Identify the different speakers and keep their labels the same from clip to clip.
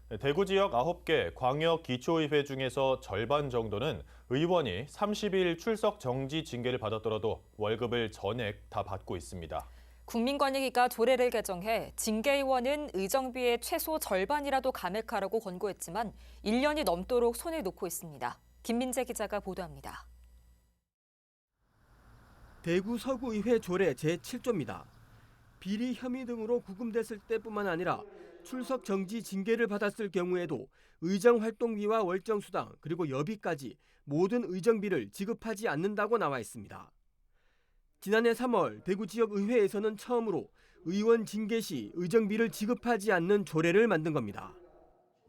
Speaker 1: 대구 지역 9개 광역 기초의회 중에서 절반 정도는 의원이 30일 출석 정지 징계를 받았더라도 월급을 전액 다 받고 있습니다.
Speaker 2: 국민권익위가 조례를 개정해 징계의원은 의정비의 최소 절반이라도 감액하라고 권고했지만 1년이 넘도록 손을 놓고 있습니다. 김민재 기자가 보도합니다.
Speaker 3: 대구 서구의회 조례 제7조입니다. 비리 혐의 등으로 구금됐을 때뿐만 아니라 출석 정지 징계를 받았을 경우에도 의정활동비와 월정수당 그리고 여비까지 모든 의정비를 지급하지 않는다고 나와 있습니다. 지난해 3월 대구 지역의회에서는 처음으로 의원 징계 시 의정비를 지급하지 않는 조례를 만든 겁니다.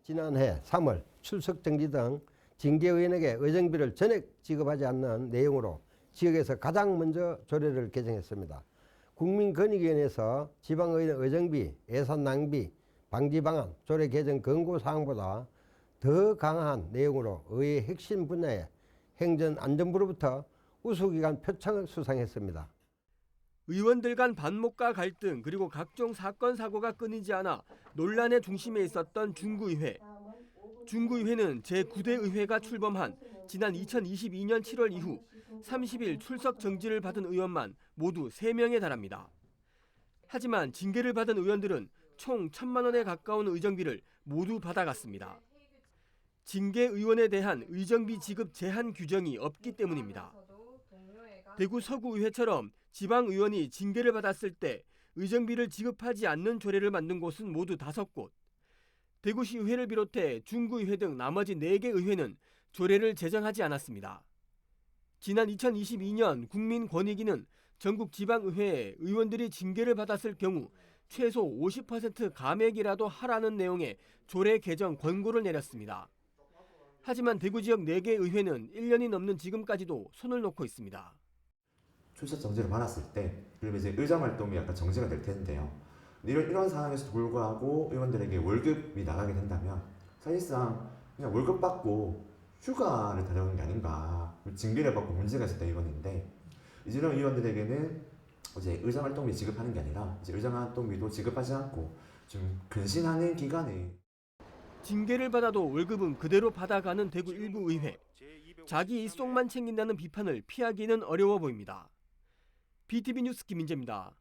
Speaker 4: 지난해 3월 출석 정지 등 징계의원에게 의정비를 전액 지급하지 않는 내용으로 지역에서 가장 먼저 조례를 개정했습니다. 국민권익위원회에서 지방의원 의정비, 예산 낭비, 방지 방안, 조례 개정 권고 사항보다 더 강한 내용으로 의회 핵심 분야의 행정안전부로부터 우수기관 표창을 수상했습니다.
Speaker 3: 의원들 간 반목과 갈등 그리고 각종 사건 사고가 끊이지 않아 논란의 중심에 있었던 중구의회. 중구의회는 제9대 의회가 출범한 지난 2022년 7월 이후 30일 출석 정지를 받은 의원만 모두 3명에 달합니다. 하지만 징계를 받은 의원들은 총 1,000만 원에 가까운 의정비를 모두 받아갔습니다. 징계 의원에 대한 의정비 지급 제한 규정이 없기 때문입니다. 대구 서구의회처럼 지방의원이 징계를 받았을 때 의정비를 지급하지 않는 조례를 만든 곳은 모두 5곳. 대구시의회를 비롯해 중구의회 등 나머지 4개 의회는 조례를 제정하지 않았습니다. 지난 2022년 국민권익위는 전국 지방의회에 의원들이 징계를 받았을 경우 최소 50% 감액이라도 하라는 내용의 조례 개정 권고를 내렸습니다. 하지만 대구 지역 4개 의회는 1년이 넘는 지금까지도 손을 놓고 있습니다.
Speaker 5: 출석 정지를 받았을 때 그리고 이제 의정 활동이 약간 정지가 될 텐데요. 이런 상황에서도 불구하고 의원들에게 월급이 나가게 된다면 사실상 그냥 월급 받고 휴가를 다녀오는 게 아닌가, 징계를 받고 문제가 있었던 의원인데 이런 의원들에게는 이제 의정 활동비 지급하는 게 아니라 이제 의정 활동비도 지급하지 않고 좀 근신하는 기간에
Speaker 3: 징계를 받아도 월급은 그대로 받아가는 대구 일부 의회. 자기 일속만 챙긴다는 비판을 피하기는 어려워 보입니다. BTV 뉴스 김민재입니다.